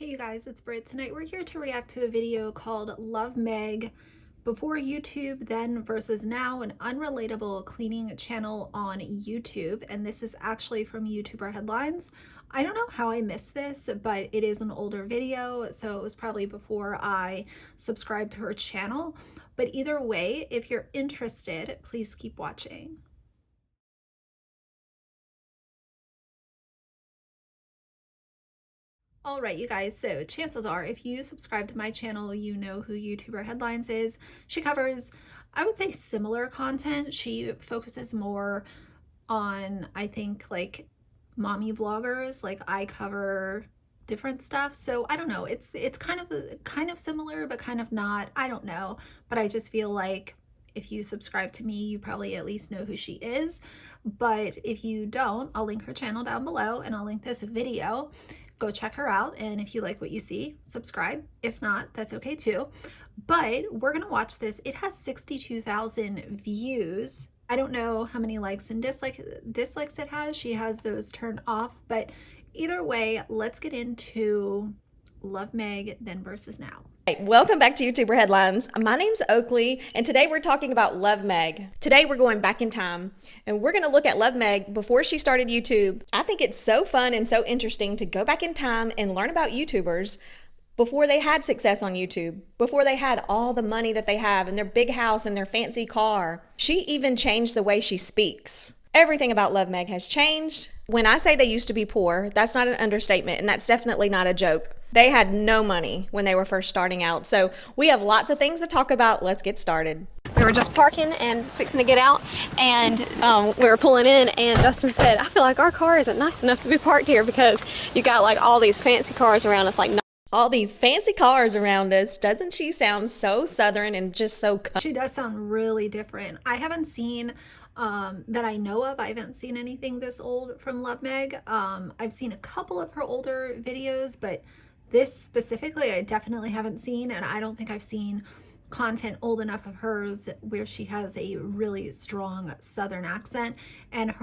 Hey you guys, it's Britt. Tonight we're here to react to a video called Love Meg, Before YouTube, Then versus Now, an unrelatable cleaning channel on YouTube. And this is actually from YouTuber Headlines. I don't know how I missed this, but it is an older video, so it was probably before I subscribed to her channel. But either way, if you're interested, please keep watching. All right, you guys, so chances are if you subscribe to my channel, you know who YouTuber Headlines is. She covers, I would say, similar content. She focuses more on, I think, like mommy vloggers. Like I cover different stuff. So I don't know. It's kind of similar, but kind of not. I don't know. But I just feel like if you subscribe to me, you probably at least know who she is. But if you don't, I'll link her channel down below and I'll link this video. Go check her out, and if you like what you see, subscribe. If not, that's okay too. But we're gonna watch this. It has 62,000 views. I don't know how many likes and dislikes it has. She has those turned off, but either way, let's get into Love Meg Then versus Now. Hey, welcome back to YouTuber Headlines. My name's Oakley, and today we're talking about Love Meg. Today we're going back in time, and we're going to look at Love Meg before she started YouTube. I think it's so fun and so interesting to go back in time and learn about YouTubers before they had success on YouTube, before they had all the money that they have and their big house and their fancy car. She even changed the way she speaks. Everything about Love Meg has changed. When I say they used to be poor, that's not an understatement, and that's definitely not a joke. They had no money when they were first starting out. So we have lots of things to talk about. Let's get started. We were just parking and fixing to get out, and we were pulling in, and Justin said, I feel like our car isn't nice enough to be parked here because you got like all these fancy cars around us, like all these fancy cars around us. Doesn't she sound so southern and just so She does sound really different. I haven't seen that I know of. I haven't seen anything this old from Love Meg. I've seen a couple of her older videos, but this specifically I definitely haven't seen, and I don't think I've seen content old enough of hers where she has a really strong southern accent, and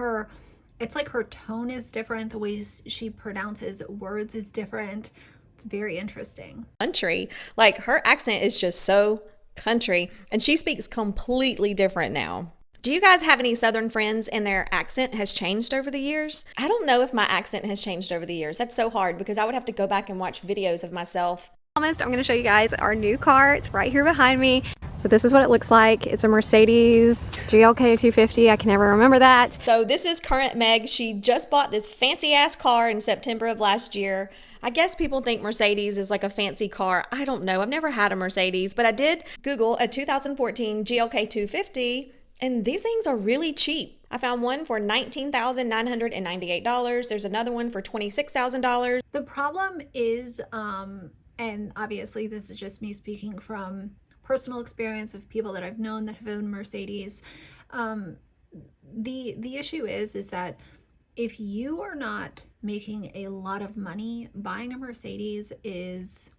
it's like her tone is different, the way she pronounces words is different. It's very interesting. Country. Like her accent is just so country, and she speaks completely different now. Do you guys have any Southern friends and their accent has changed over the years? I don't know if my accent has changed over the years. That's so hard because I would have to go back and watch videos of myself. I'm going to show you guys our new car. It's right here behind me. So this is what it looks like. It's a Mercedes GLK 250. I can never remember that. So this is current Meg. She just bought this fancy ass car in September of last year. I guess people think Mercedes is like a fancy car. I don't know. I've never had a Mercedes, but I did Google a 2014 GLK 250. And these things are really cheap. I found one for $19,998. There's another one for $26,000. The problem is, and obviously this is just me speaking from personal experience of people that I've known that have owned Mercedes. The issue is that if you are not making a lot of money, buying a Mercedes is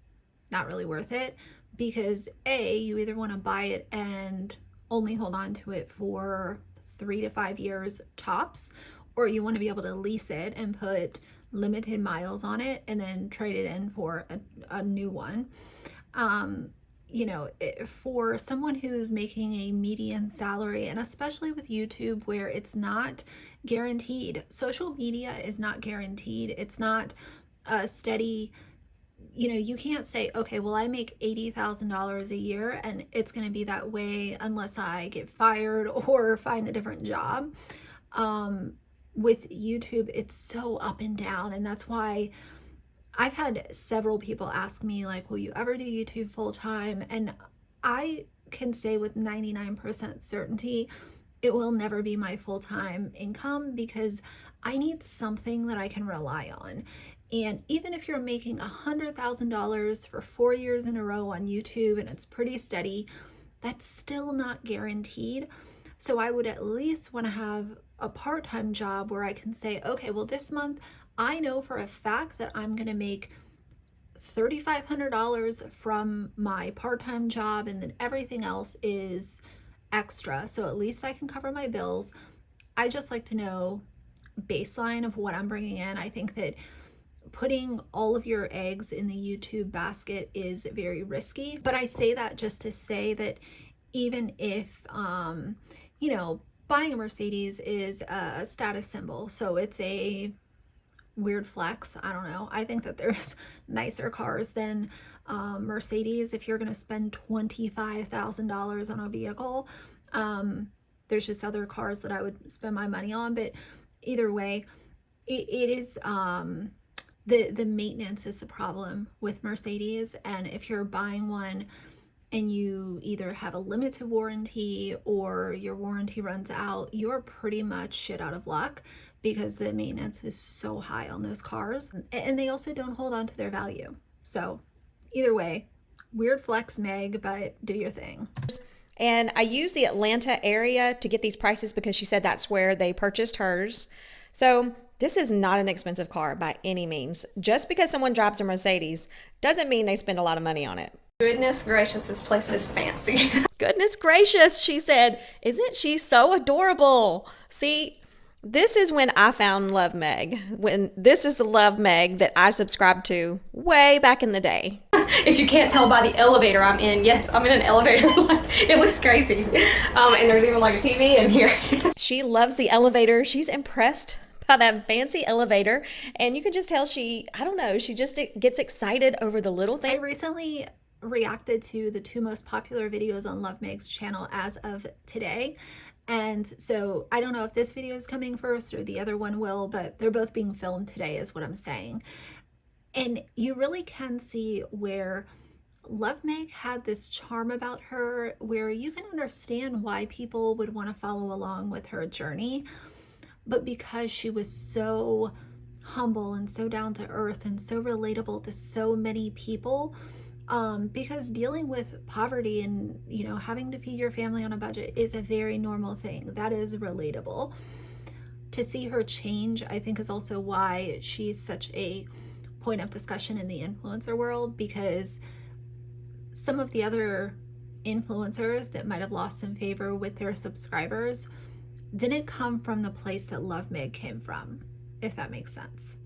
not really worth it, because A, you either want to buy it and only hold on to it for 3 to 5 years tops, or you want to be able to lease it and put limited miles on it and then trade it in for a new one. For someone who's making a median salary, and especially with YouTube where it's not guaranteed, social media is not guaranteed. It's not a steady, you can't say, okay, well, I make $80,000 a year and it's going to be that way unless I get fired or find a different job. With YouTube, it's so up and down. And that's why I've had several people ask me, like, will you ever do YouTube full time? And I can say with 99% certainty, it will never be my full-time income, because I need something that I can rely on. And even if you're making $100,000 for 4 years in a row on YouTube and it's pretty steady, that's still not guaranteed. So I would at least want to have a part-time job where I can say, okay, well, this month I know for a fact that I'm going to make $3,500 from my part-time job, and then everything else is extra. So at least I can cover my bills. I just like to know baseline of what I'm bringing in. I think that putting all of your eggs in the YouTube basket is very risky. But I say that just to say that even if, you know, buying a Mercedes is a status symbol, so it's a weird flex. I don't know. I think that there's nicer cars than Mercedes. If you're going to spend $25,000 on a vehicle, there's just other cars that I would spend my money on. But either way, it is the maintenance is the problem with Mercedes. And if you're buying one and you either have a limited warranty or your warranty runs out, you're pretty much shit out of luck, because the maintenance is so high on those cars, and they also don't hold on to their value. So either way, weird flex, Meg, but do your thing. And I used the Atlanta area to get these prices because she said that's where they purchased hers. So this is not an expensive car by any means. Just because someone drives a Mercedes doesn't mean they spend a lot of money on it. Goodness gracious, this place is fancy. Goodness gracious, she said. Isn't she so adorable? See, this is when I found Love Meg. This is the Love Meg that I subscribed to way back in the day. If you can't tell by the elevator I'm in, yes, I'm in an elevator. It looks crazy. And there's even like a TV in here. She loves the elevator. She's impressed by that fancy elevator. And you can just tell she just gets excited over the little I things. recently reacted to the 2 most popular videos on Love Meg's channel as of today. And so I don't know if this video is coming first or the other one will, but they're both being filmed today is what I'm saying. And you really can see where Love Meg had this charm about her, where you can understand why people would want to follow along with her journey. But because she was so humble and so down to earth and so relatable to so many people, because dealing with poverty and, you know, having to feed your family on a budget is a very normal thing. That is relatable. To see her change, I think, is also why she's such a point of discussion in the influencer world, because some of the other influencers that might have lost some favor with their subscribers didn't come from the place that Love Meg came from, if that makes sense.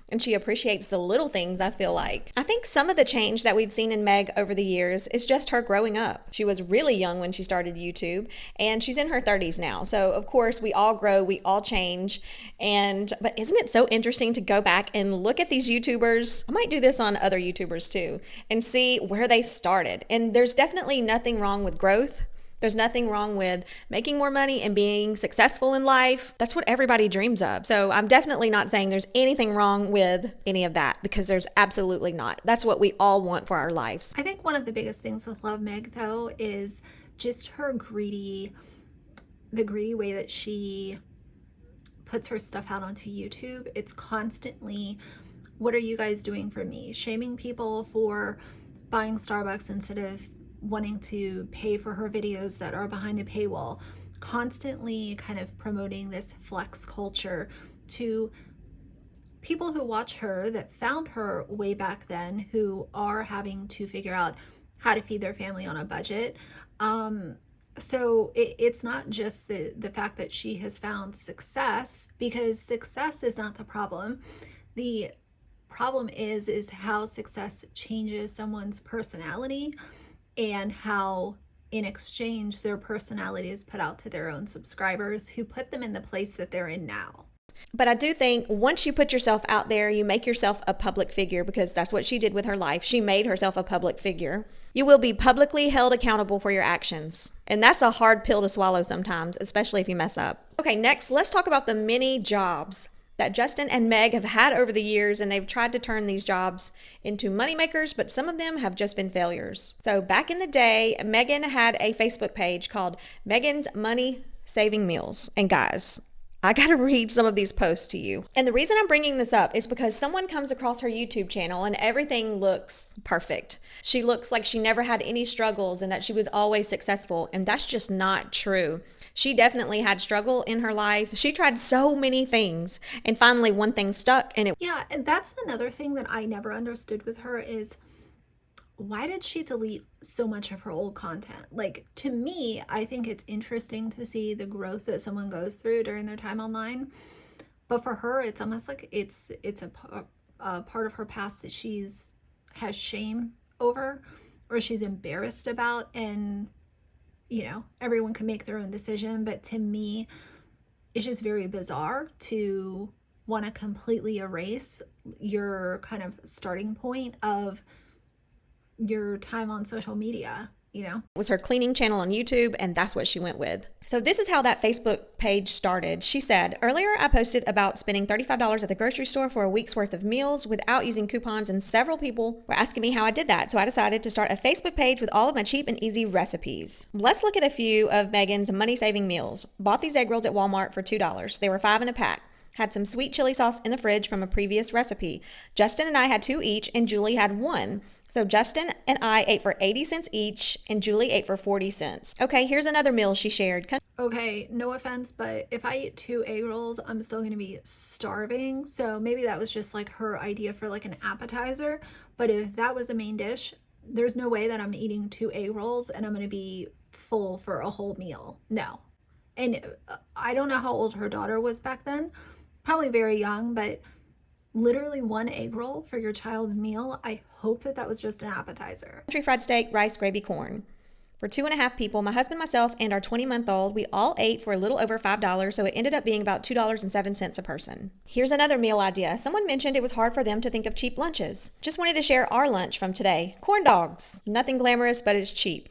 And she appreciates the little things, I feel like. I think some of the change that we've seen in Meg over the years is just her growing up. She was really young when she started YouTube, and she's in her 30s now. So of course we all grow, we all change. But isn't it so interesting to go back and look at these YouTubers? I might do this on other YouTubers too, and see where they started. And there's definitely nothing wrong with growth. There's nothing wrong with making more money and being successful in life. That's what everybody dreams of. So I'm definitely not saying there's anything wrong with any of that, because there's absolutely not. That's what we all want for our lives. I think one of the biggest things with Love Meg, though, is just the greedy way that she puts her stuff out onto YouTube. It's constantly, what are you guys doing for me? Shaming people for buying Starbucks instead of wanting to pay for her videos that are behind a paywall, constantly kind of promoting this flex culture to people who watch her that found her way back then, who are having to figure out how to feed their family on a budget. So it's not just the fact that she has found success, because success is not the problem. The problem is how success changes someone's personality, and how in exchange their personality is put out to their own subscribers, who put them in the place that they're in now. But I do think once you put yourself out there, you make yourself a public figure, because that's what she did with her life. She made herself a public figure. You will be publicly held accountable for your actions. And that's a hard pill to swallow sometimes, especially if you mess up. Okay, next, let's talk about the many jobs that Justin and Meg have had over the years, and they've tried to turn these jobs into moneymakers, but some of them have just been failures. So back in the day, Megan had a Facebook page called Megan's Money Saving Meals. And guys, I gotta read some of these posts to you. And the reason I'm bringing this up is because someone comes across her YouTube channel and everything looks perfect. She looks like she never had any struggles and that she was always successful, and that's just not true. She definitely had struggle in her life. She tried so many things, and finally one thing stuck, and it... Yeah, and that's another thing that I never understood with her is, why did she delete so much of her old content? Like, to me, I think it's interesting to see the growth that someone goes through during their time online. But for her, it's almost like it's a part of her past that has shame over, or she's embarrassed about, and everyone can make their own decision. But to me, it's just very bizarre to want to completely erase your kind of starting point of your time on social media. Was her cleaning channel on YouTube, and that's what she went with. So this is how that Facebook page started. She said, earlier I posted about spending $35 at the grocery store for a week's worth of meals without using coupons, and several people were asking me how I did that. So I decided to start a Facebook page with all of my cheap and easy recipes. Let's look at a few of Megan's money-saving meals. Bought these egg rolls at Walmart for $2. They were 5 in a pack. Had some sweet chili sauce in the fridge from a previous recipe. Justin and I had 2 each, and Julie had 1. So Justin and I ate for 80 cents each, and Julie ate for 40 cents. Okay, here's another meal she shared. Okay, no offense, but if I eat 2 egg rolls, I'm still going to be starving. So maybe that was just like her idea for like an appetizer. But if that was a main dish, there's no way that I'm eating 2 egg rolls and I'm going to be full for a whole meal. No. And I don't know how old her daughter was back then. Probably very young, but literally 1 egg roll for your child's meal. I hope that was just an appetizer. Country fried steak, rice, gravy, corn. For 2.5 people, my husband, myself, and our 20-month-old, we all ate for a little over $5, so it ended up being about $2.07 a person. Here's another meal idea. Someone mentioned it was hard for them to think of cheap lunches. Just wanted to share our lunch from today. Corn dogs. Nothing glamorous, but it's cheap.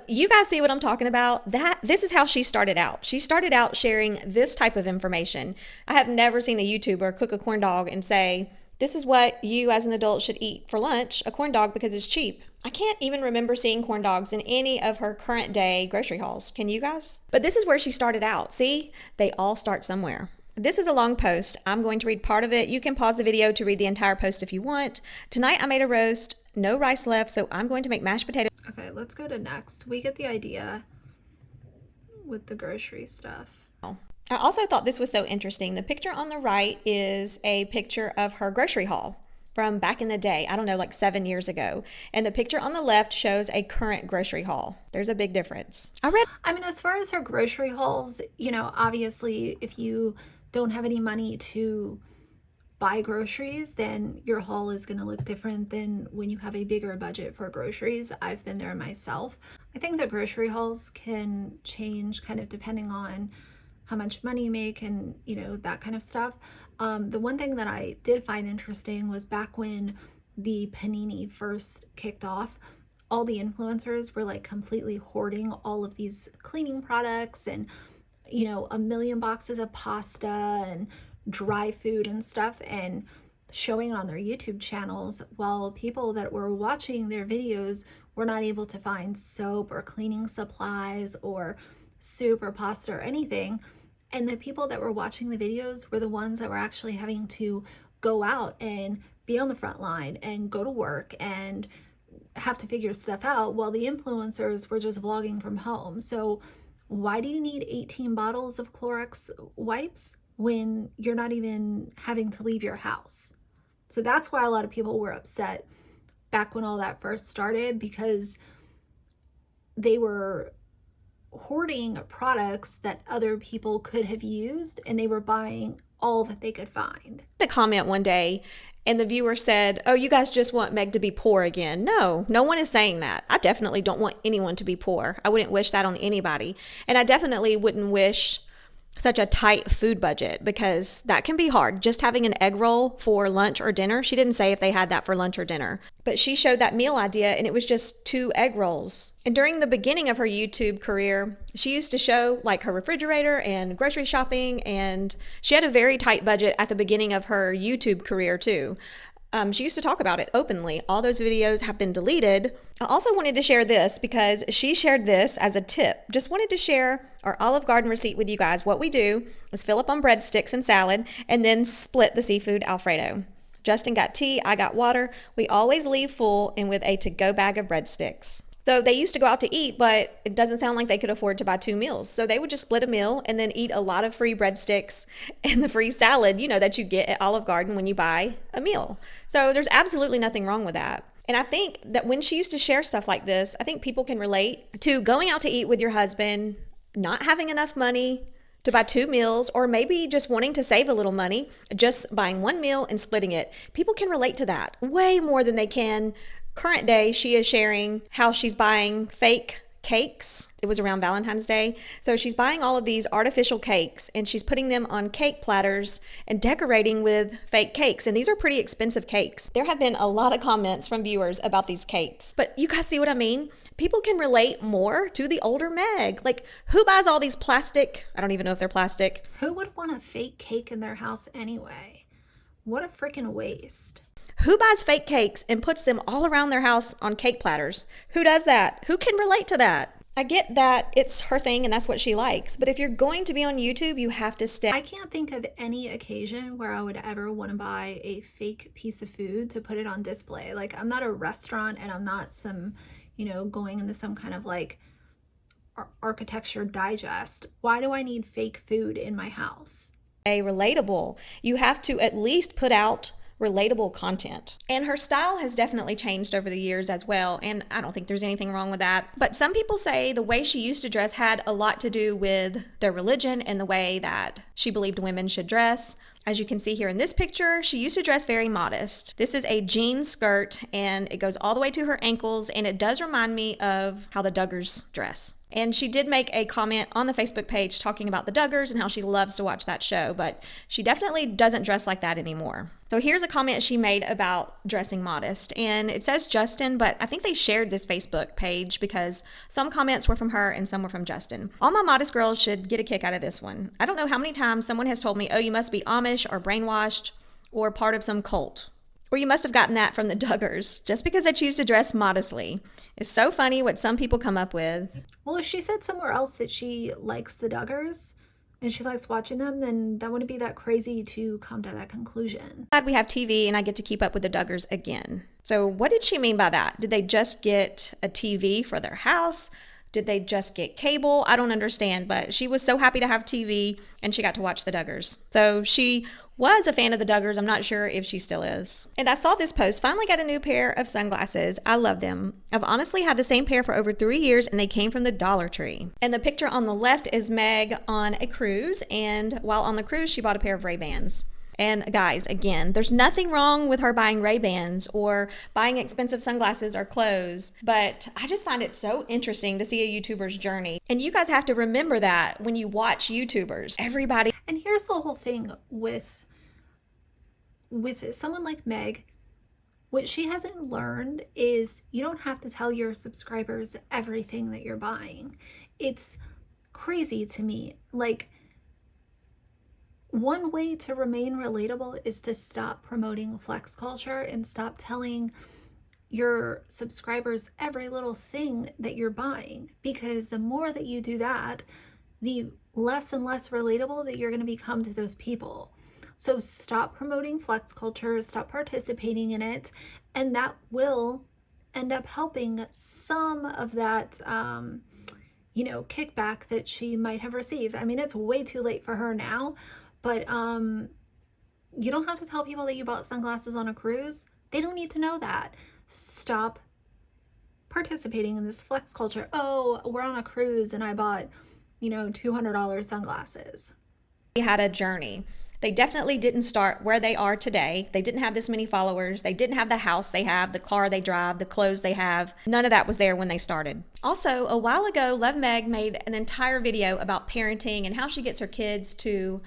You guys see what I'm talking about? This is how she started out. She started out sharing this type of information. I have never seen a YouTuber cook a corn dog and say, this is what you as an adult should eat for lunch, a corn dog, because it's cheap. I can't even remember seeing corn dogs in any of her current day grocery hauls. Can you guys? But this is where she started out. See, they all start somewhere. This is a long post. I'm going to read part of it. You can pause the video to read the entire post if you want. Tonight I made a roast, no rice left, so I'm going to make mashed potatoes. Okay, let's go to next. We get the idea with the grocery stuff. I also thought this was so interesting. The picture on the right is a picture of her grocery haul from back in the day. I don't know, like 7 years ago. And the picture on the left shows a current grocery haul. There's a big difference. I mean, as far as her grocery hauls, obviously if you don't have any money to buy groceries, then your haul is going to look different than when you have a bigger budget for groceries. I've been there myself. I think the grocery hauls can change kind of depending on how much money you make and, that kind of stuff. The one thing that I did find interesting was back when the panini first kicked off, all the influencers were like completely hoarding all of these cleaning products and, a million boxes of pasta and dry food and stuff, and showing it on their YouTube channels, while people that were watching their videos were not able to find soap or cleaning supplies or soup or pasta or anything. And the people that were watching the videos were the ones that were actually having to go out and be on the front line and go to work and have to figure stuff out, while the influencers were just vlogging from home. So why do you need 18 bottles of Clorox wipes when you're not even having to leave your house? So that's why a lot of people were upset back when all that first started, because they were hoarding products that other people could have used, and they were buying all that they could find. A comment one day, and the viewer said, oh, you guys just want Meg to be poor again. No one is saying that. I definitely don't want anyone to be poor. I wouldn't wish that on anybody. And I definitely wouldn't wish such a tight food budget, because that can be hard. Just having an egg roll for lunch or dinner. She didn't say if they had that for lunch or dinner, but she showed that meal idea, and it was just 2 egg rolls. And during the beginning of her YouTube career, she used to show like her refrigerator and grocery shopping, and she had a very tight budget at the beginning of her YouTube career too. She used to talk about it openly. All those videos have been deleted. I also wanted to share this because she shared this as a tip. Just wanted to share our Olive Garden receipt with you guys. What we do is fill up on breadsticks and salad and then split the seafood Alfredo. Justin got tea, I got water. We always leave full and with a to-go bag of breadsticks. So they used to go out to eat, but it doesn't sound like they could afford to buy 2 meals. So they would just split a meal and then eat a lot of free breadsticks and the free salad, that you get at Olive Garden when you buy a meal. So there's absolutely nothing wrong with that. And I think that when she used to share stuff like this, I think people can relate to going out to eat with your husband, not having enough money to buy 2 meals, or maybe just wanting to save a little money, just buying 1 meal and splitting it. People can relate to that way more than they can. Current day, she is sharing how she's buying fake cakes. It was around Valentine's Day. So she's buying all of these artificial cakes and she's putting them on cake platters and decorating with fake cakes. And these are pretty expensive cakes. There have been a lot of comments from viewers about these cakes. But you guys see what I mean? People can relate more to the older Meg. Like, who buys all these plastic? I don't even know if they're plastic. Who would want a fake cake in their house anyway? What a freaking waste. Who buys fake cakes and puts them all around their house on cake platters? Who does that? Who can relate to that? I get that it's her thing and that's what she likes, but if you're going to be on YouTube, you have to stay. I can't think of any occasion where I would ever want to buy a fake piece of food to put it on display. Like, I'm not a restaurant and I'm not some, going into some kind of like architecture digest. Why do I need fake food in my house? Relatable. You have to at least put out relatable content. And her style has definitely changed over the years as well, and I don't think there's anything wrong with that. But some people say the way she used to dress had a lot to do with their religion and the way that she believed women should dress. As you can see here in this picture, she used to dress very modest. This is a jean skirt and it goes all the way to her ankles, and it does remind me of how the Duggars dress. And she did make a comment on the Facebook page talking about the Duggars and how she loves to watch that show, but she definitely doesn't dress like that anymore. So here's a comment she made about dressing modest, and it says Justin, but I think they shared this Facebook page because some comments were from her and some were from Justin. All my modest girls should get a kick out of this one. I don't know how many times someone has told me, oh, you must be Amish or brainwashed or part of some cult. Or you must have gotten that from the Duggars, just because I choose to dress modestly. It's so funny what some people come up with. Well, if she said somewhere else that she likes the Duggars and she likes watching them, then that wouldn't be that crazy to come to that conclusion. Glad we have TV and I get to keep up with the Duggars again. So what did she mean by that? Did they just get a TV for their house? Did they just get cable? I don't understand, but she was so happy to have TV and she got to watch the Duggars. So she was a fan of the Duggars. I'm not sure if she still is. And I saw this post, finally got a new pair of sunglasses. I love them. I've honestly had the same pair for over 3 years and they came from the Dollar Tree. And the picture on the left is Meg on a cruise, and while on the cruise, she bought a pair of Ray-Bans. And guys, again, there's nothing wrong with her buying Ray-Bans or buying expensive sunglasses or clothes, but I just find it so interesting to see a YouTuber's journey. And you guys have to remember that when you watch YouTubers, everybody. And here's the whole thing with someone like Meg. What she hasn't learned is you don't have to tell your subscribers everything that you're buying. It's crazy to me. Like, one way to remain relatable is to stop promoting flex culture and stop telling your subscribers every little thing that you're buying, because the more that you do that, the less and less relatable that you're going to become to those people. So stop promoting flex culture, stop participating in it, and that will end up helping some of that kickback that she might have received. I mean, it's way too late for her now. But you don't have to tell people that you bought sunglasses on a cruise. They don't need to know that. Stop participating in this flex culture. Oh, we're on a cruise and I bought, $200 sunglasses. They had a journey. They definitely didn't start where they are today. They didn't have this many followers. They didn't have the house they have, the car they drive, the clothes they have. None of that was there when they started. Also, a while ago, Love Meg made an entire video about parenting and how she gets her kids to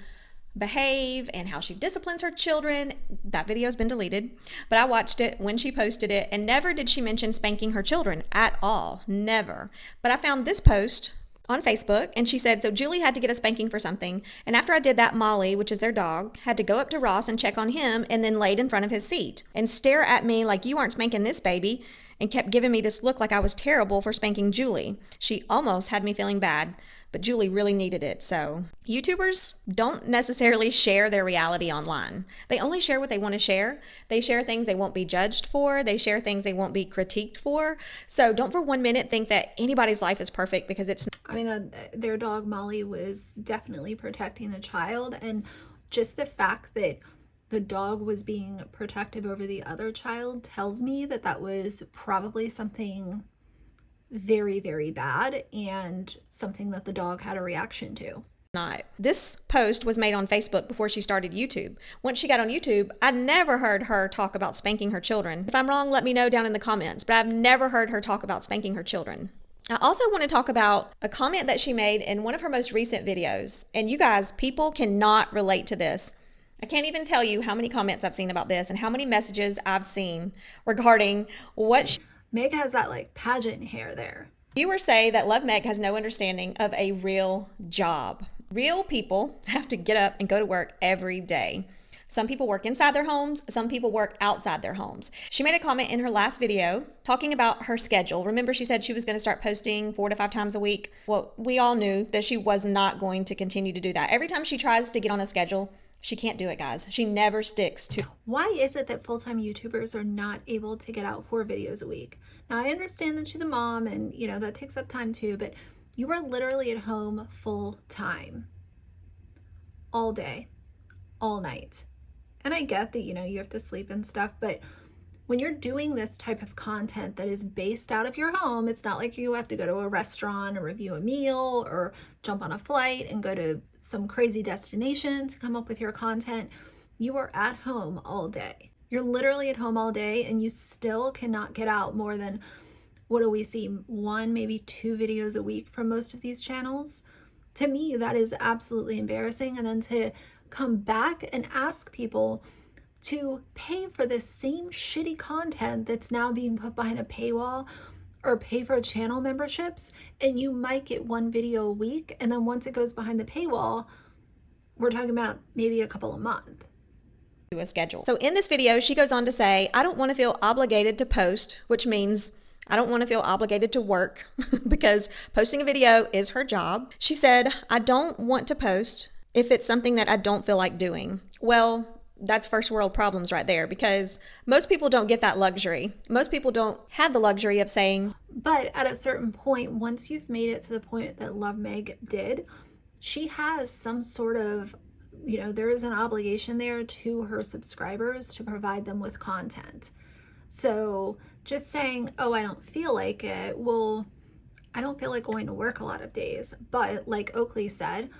behave and how she disciplines her children. That video's been deleted, but I watched it when she posted it, and never did she mention spanking her children at all. Never. But I found this post on Facebook and she said, so Julie had to get a spanking for something, and after I did that, Molly, which is their dog, had to go up to Ross and check on him and then laid in front of his seat and stare at me like, you aren't spanking this baby, and kept giving me this look like I was terrible for spanking Julie. She almost had me feeling bad, but Julie really needed it. So YouTubers don't necessarily share their reality online. They only share what they want to share. They share things they won't be judged for. They share things they won't be critiqued for. So don't for 1 minute think that anybody's life is perfect, because it's not. I mean, their dog Molly was definitely protecting the child, and just the fact that the dog was being protective over the other child tells me that that was probably something very, very bad and something that the dog had a reaction to. not. This post was made on Facebook before she started YouTube. Once she got on YouTube, I never heard her talk about spanking her children. If I'm wrong, let me know down in the comments, but I've never heard her talk about spanking her children. I also want to talk about a comment that she made in one of her most recent videos. And you guys, people cannot relate to this. I can't even tell you how many comments I've seen about this and how many messages I've seen regarding what Meg has that like pageant hair there. viewers say that Love Meg has no understanding of a real job. Real people have to get up and go to work every day. Some people work inside their homes, some people work outside their homes. She made a comment in her last video talking about her schedule. Remember, she said she was going to start posting 4 to 5 times a week. Well, we all knew that she was not going to continue to do that. Every time she tries to get on a schedule, she can't do it, guys. She never sticks to. Why is it that full-time YouTubers are not able to get out 4 videos a week? Now, I understand that she's a mom and, you know, that takes up time too, but you are literally at home full time, all day, all night. And I get that, you know, you have to sleep and stuff, but when you're doing this type of content that is based out of your home, it's not like you have to go to a restaurant or review a meal or jump on a flight and go to some crazy destination to come up with your content. You are at home all day. You're literally at home all day and you still cannot get out more than, what do we see, 1, maybe 2 videos a week from most of these channels. To me, that is absolutely embarrassing. And then to come back and ask people to pay for this same shitty content that's now being put behind a paywall or pay for channel memberships, and you might get 1 video a week, and then once it goes behind the paywall, we're talking about maybe a couple a month. A schedule. So in this video, she goes on to say, I don't want to feel obligated to post, which means I don't want to feel obligated to work because posting a video is her job. She said, I don't want to post if it's something that I don't feel like doing. Well, that's first world problems right there, because most people don't get that luxury. Most people don't have the luxury of saying. But at a certain point, once you've made it to the point that Love Meg did, she has some sort of, you know, there is an obligation there to her subscribers to provide them with content. So just saying, oh, I don't feel like it. Well, I don't feel like going to work a lot of days. But like Oakley said,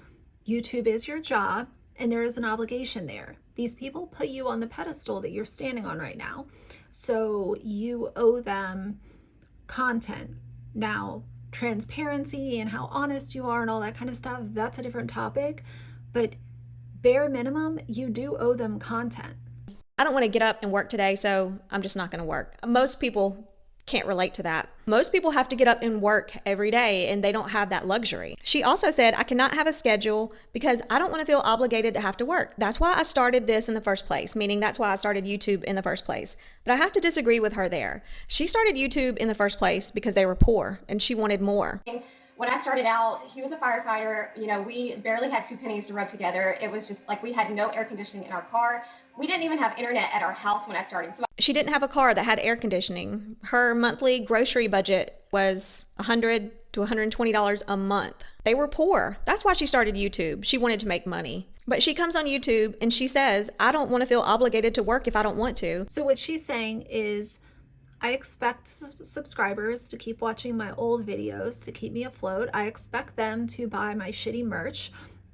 YouTube is your job and there is an obligation there. These people put you on the pedestal that you're standing on right now. So you owe them content. Now, transparency and how honest you are and all that kind of stuff, that's a different topic. But bare minimum, you do owe them content. I don't want to get up and work today, so I'm just not going to work. Most people can't relate to that. Most people have to get up and work every day and they don't have that luxury. She also said, I cannot have a schedule because I don't want to feel obligated to have to work. That's why I started this in the first place, meaning that's why I started YouTube in the first place. But I have to disagree with her there. She started YouTube in the first place because they were poor and she wanted more. When I started out, he was a firefighter. You know, we barely had 2 pennies to rub together. It was just like we had no air conditioning in our car. We didn't even have internet at our house when I started. So she didn't have a car that had air conditioning. Her monthly grocery budget was $100 to $120 a month. They were poor. That's why she started YouTube. She wanted to make money. But she comes on YouTube and she says, I don't want to feel obligated to work if I don't want to. So what she's saying is, I expect subscribers to keep watching my old videos to keep me afloat. I expect them to buy my shitty merch.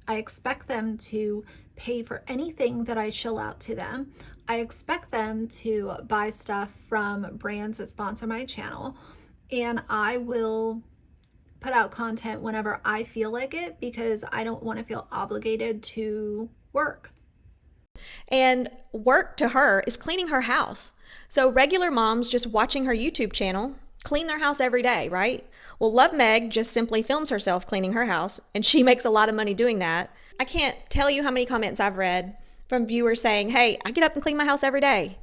I expect them to pay for anything that I shill out to them. I expect them to buy stuff from brands that sponsor my channel. And I will put out content whenever I feel like it because I don't want to feel obligated to work. And work to her is cleaning her house. So regular moms just watching her YouTube channel clean their house every day, right? Well, Love Meg just simply films herself cleaning her house, and she makes a lot of money doing that. I can't tell you how many comments I've read from viewers saying, hey, I get up and clean my house every day.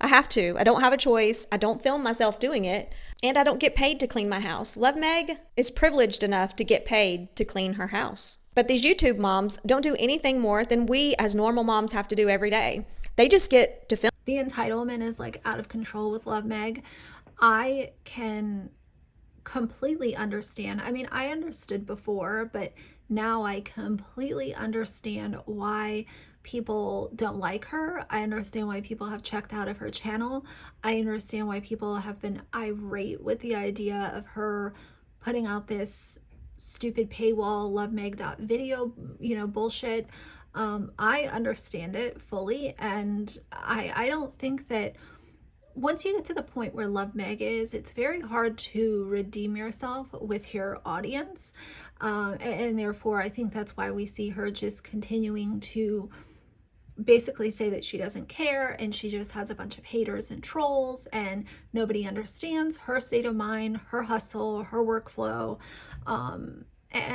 I have to. I don't have a choice. I don't film myself doing it, and I don't get paid to clean my house. Love Meg is privileged enough to get paid to clean her house. But these YouTube moms don't do anything more than we as normal moms have to do every day. They just get to film. The entitlement is like out of control with Love Meg. I can completely understand. I mean, I understood before, but now I completely understand why people don't like her. I understand why people have checked out of her channel. I understand why people have been irate with the idea of her putting out this stupid paywall lovemeg.video, bullshit. I understand it fully, and I don't think that once you get to the point where Love Meg is, it's very hard to redeem yourself with your audience. And therefore, I think that's why we see her just continuing to basically say that she doesn't care and she just has a bunch of haters and trolls and nobody understands her state of mind, her hustle, her workflow. And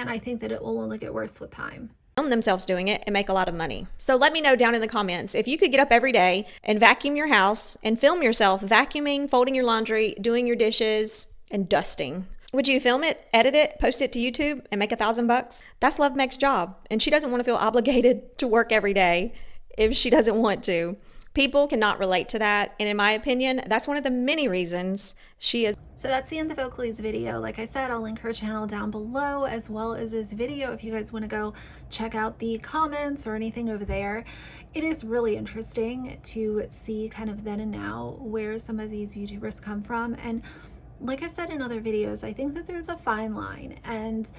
I think that it will only get worse with time. Film themselves doing it and make a lot of money. So let me know down in the comments if you could get up every day and vacuum your house and film yourself vacuuming, folding your laundry, doing your dishes, and dusting. Would you film it, edit it, post it to YouTube, and make $1,000? That's Love Meg's job, and she doesn't want to feel obligated to work every day if she doesn't want to. People cannot relate to that, and in my opinion, that's one of the many reasons she is. So that's the end of Oakley's video. Like I said, I'll link her channel down below as well as this video if you guys want to go check out the comments or anything over there. It is really interesting to see kind of then and now where some of these YouTubers come from. And like I've said in other videos, I think that there's a fine line, and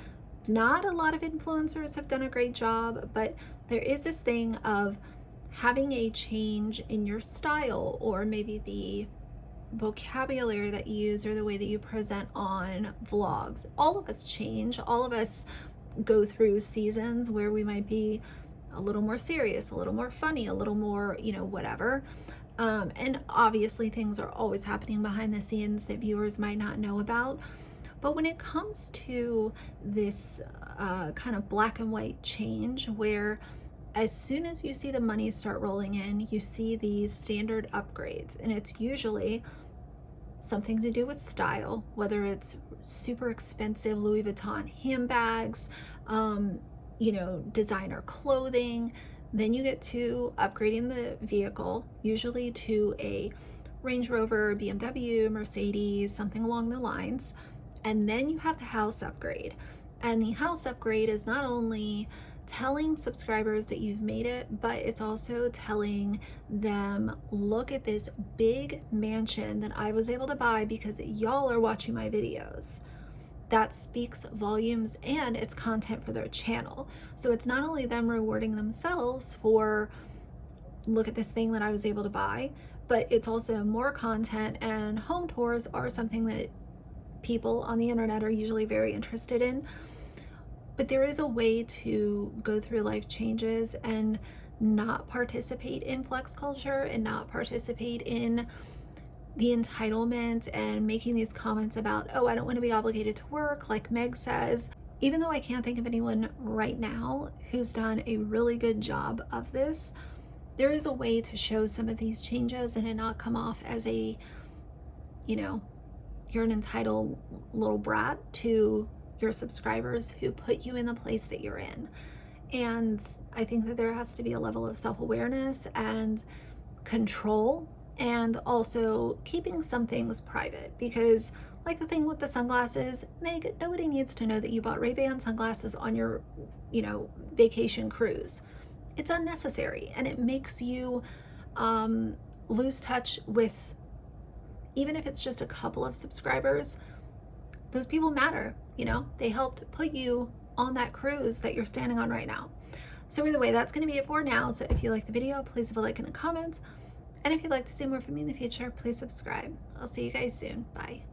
not a lot of influencers have done a great job, but there is this thing of having a change in your style, or maybe the vocabulary that you use or the way that you present on vlogs. All of us change. All of us go through seasons where we might be a little more serious, a little more funny, a little more, whatever. And obviously things are always happening behind the scenes that viewers might not know about. But when it comes to this kind of black and white change, where as soon as you see the money start rolling in, you see these standard upgrades, and it's usually something to do with style, whether it's super expensive Louis Vuitton handbags, designer clothing. Then you get to upgrading the vehicle, usually to a Range Rover, BMW, Mercedes, something along the lines. And then you have the house upgrade. And the house upgrade is not only telling subscribers that you've made it, but it's also telling them, look at this big mansion that I was able to buy because y'all are watching my videos. That speaks volumes, and it's content for their channel. So it's not only them rewarding themselves for, look at this thing that I was able to buy, but it's also more content, and home tours are something that people on the internet are usually very interested in. But there is a way to go through life changes and not participate in flex culture and not participate in the entitlement and making these comments about, oh, I don't want to be obligated to work, like Meg says. Even though I can't think of anyone right now who's done a really good job of this, there is a way to show some of these changes and it not come off as a, you're an entitled little brat to your subscribers who put you in the place that you're in. And I think that there has to be a level of self-awareness and control, and also keeping some things private, because like the thing with the sunglasses, Meg, nobody needs to know that you bought Ray-Ban sunglasses on your vacation cruise. It's unnecessary, and it makes you lose touch with, even if it's just a couple of subscribers, those people matter. They helped put you on that cruise that you're standing on right now. So either way, that's going to be it for now. So if you like the video, please leave a like in the comments. And if you'd like to see more from me in the future, please subscribe. I'll see you guys soon. Bye.